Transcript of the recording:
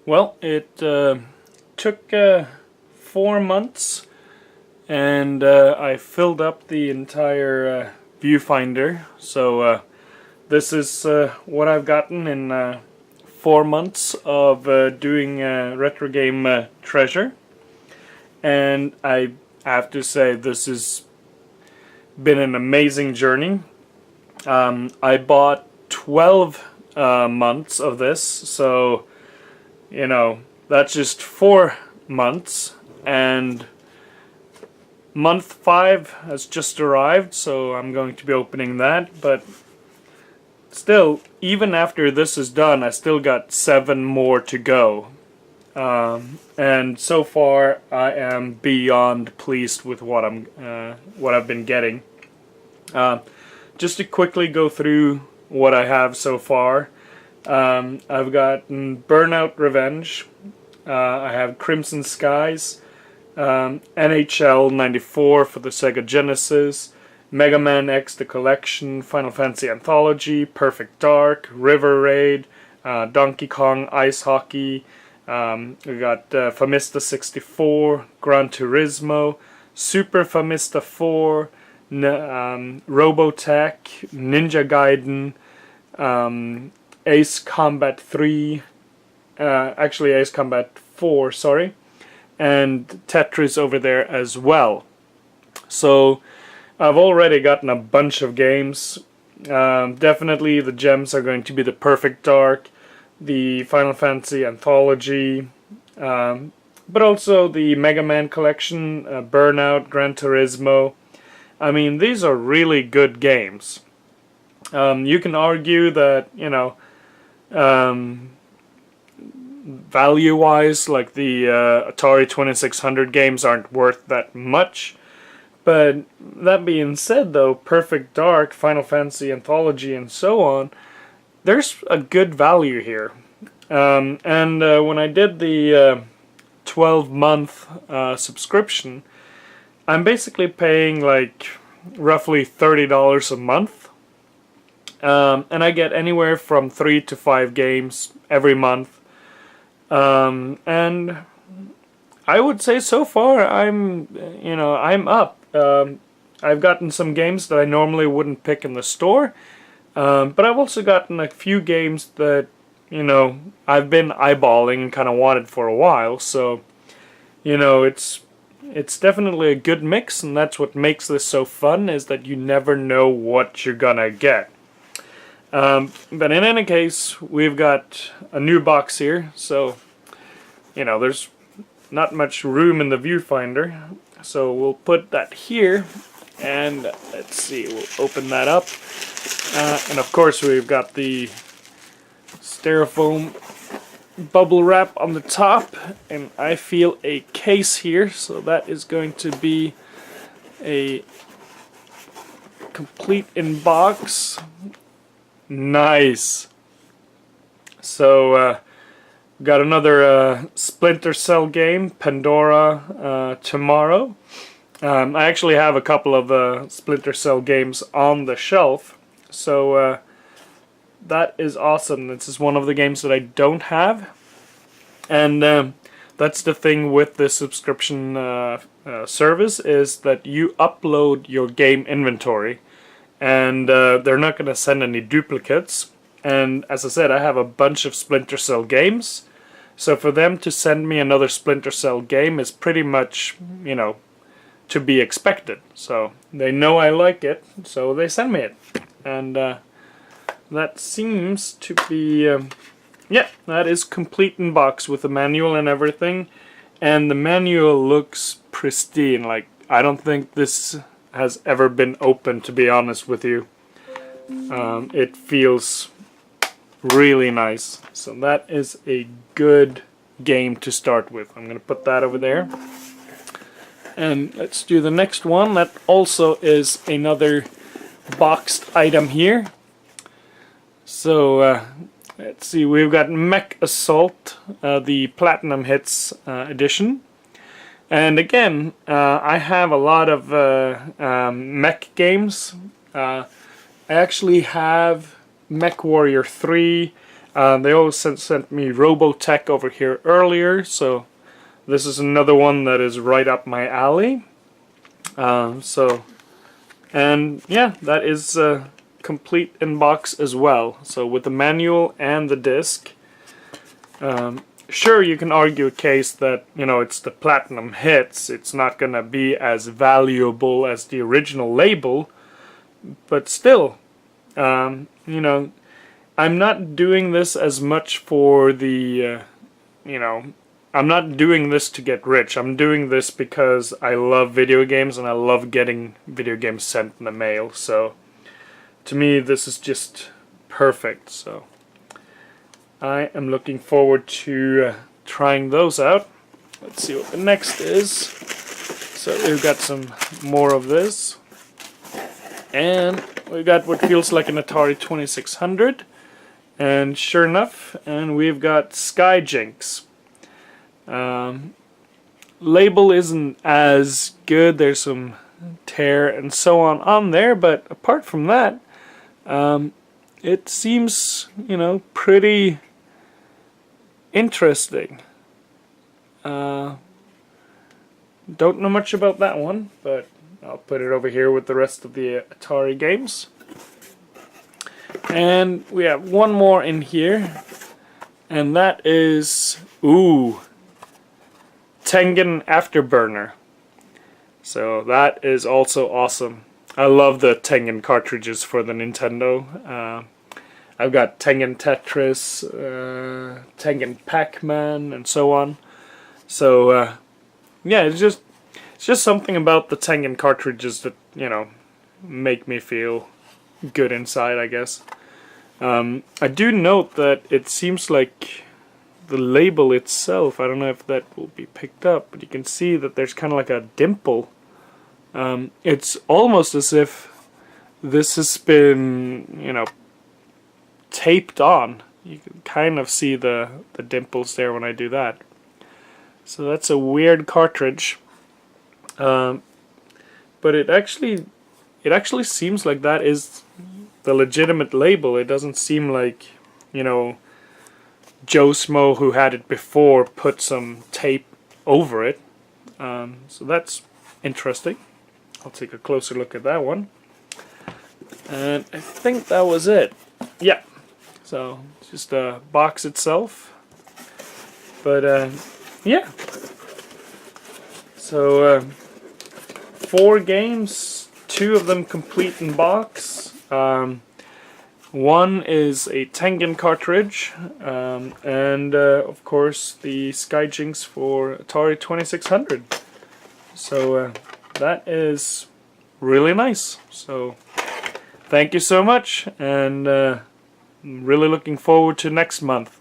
Well, it took 4 months, and I filled up the entire viewfinder. So this is what I've gotten in 4 months of doing retro game treasure, and I have to say this has been an amazing journey. I bought 12 months of this, so that's just 4 months, and month 5 has just arrived, so I'm going to be opening that. But still, even after this is done, I still got 7 more to go. And so far, I am beyond pleased with what I've been getting. Just to quickly go through what I have so far. I've gotten Burnout Revenge. I have Crimson Skies, NHL 94 for the Sega Genesis, Mega Man X The Collection, Final Fantasy Anthology, Perfect Dark, River Raid, Donkey Kong Ice Hockey. We got Famista 64, Gran Turismo, Super Famista 4, Robotech, Ninja Gaiden, Ace Combat 3, actually Ace Combat 4, sorry, and Tetris over there as well. So I've already gotten a bunch of games. Definitely the gems are going to be the Perfect Dark, the Final Fantasy Anthology, but also the Mega Man Collection, Burnout, Gran Turismo. I mean, these are really good games. You can argue that, value-wise, like the Atari 2600 games aren't worth that much. But that being said, though, Perfect Dark, Final Fantasy Anthology, and so on, there's a good value here. And when I did the 12-month subscription, I'm basically paying like roughly $30 a month. And I get anywhere from 3 to 5 games every month. And I would say so far I'm up. I've gotten some games that I normally wouldn't pick in the store. But I've also gotten a few games that, I've been eyeballing and kind of wanted for a while. So, it's definitely a good mix, and that's what makes this so fun, is that you never know what you're gonna get. But in any case, we've got a new box here, so, there's not much room in the viewfinder. So we'll put that here, and let's see, we'll open that up. And of course we've got the styrofoam bubble wrap on the top, and I feel a case here, so that is going to be a complete in box. Nice. So got another Splinter Cell game, Pandora Tomorrow. I actually have a couple of Splinter Cell games on the shelf, so that is awesome. This is one of the games that I don't have, and that's the thing with the subscription service, is that you upload your game inventory, and they're not going to send any duplicates. And as I said, I have a bunch of Splinter Cell games, so for them to send me another Splinter Cell game is pretty much, to be expected. So they know I like it, so they send me it. And that seems to be, yeah, that is complete in box with the manual and everything. And the manual looks pristine. Like, I don't think this has ever been opened, to be honest with you. It feels really nice. So that is a good game to start with. I'm going to put that over there. And let's do the next one. That also is another boxed item here. So let's see, we've got Mech Assault, the Platinum Hits edition. And again, I have a lot of mech games. I actually have Mech Warrior 3, They also sent me Robotech over here earlier, so this is another one that is right up my alley. And yeah, that is complete in box as well. So with the manual and the disc. Sure, you can argue a case that, you know, it's the Platinum Hits. It's not gonna be as valuable as the original label, but still, you know, I'm not doing this as much for the, you know, I'm not doing this to get rich. I'm doing this because I love video games and I love getting video games sent in the mail. So, to me, this is just perfect. So, I am looking forward to trying those out. Let's see what the next is. So, we've got some more of this. And we got what feels like an Atari 2600. And sure enough, and we've got Skyjinx. Label isn't as good. There's some tear and so on there, but apart from that, it seems, you know, pretty interesting. Don't know much about that one, but I'll put it over here with the rest of the Atari games. And we have one more in here, and that is, ooh, Tengen Afterburner. So that is also awesome. I love the Tengen cartridges for the Nintendo. I've got Tengen Tetris, Tengen Pac-Man, and so on. So yeah, it's just something about the Tengen cartridges that, you know, make me feel good inside, I guess. I do note that it seems like the label itself, I don't know if that will be picked up, but you can see that there's kind of like a dimple. It's almost as if this has been, you know, taped on. You can kind of see the dimples there when I do that. So that's a weird cartridge. But it actually seems like that is the legitimate label. It doesn't seem like, you know, Joe Smo, who had it before, put some tape over it. So that's interesting. I'll take a closer look at that one. And I think that was it. Yeah. So, just a box itself. But, yeah. So, 4 games, 2 of them complete in box. One is a Tengen cartridge, and of course the Skyjinx for Atari 2600. So that is really nice. So thank you so much, and really looking forward to next month.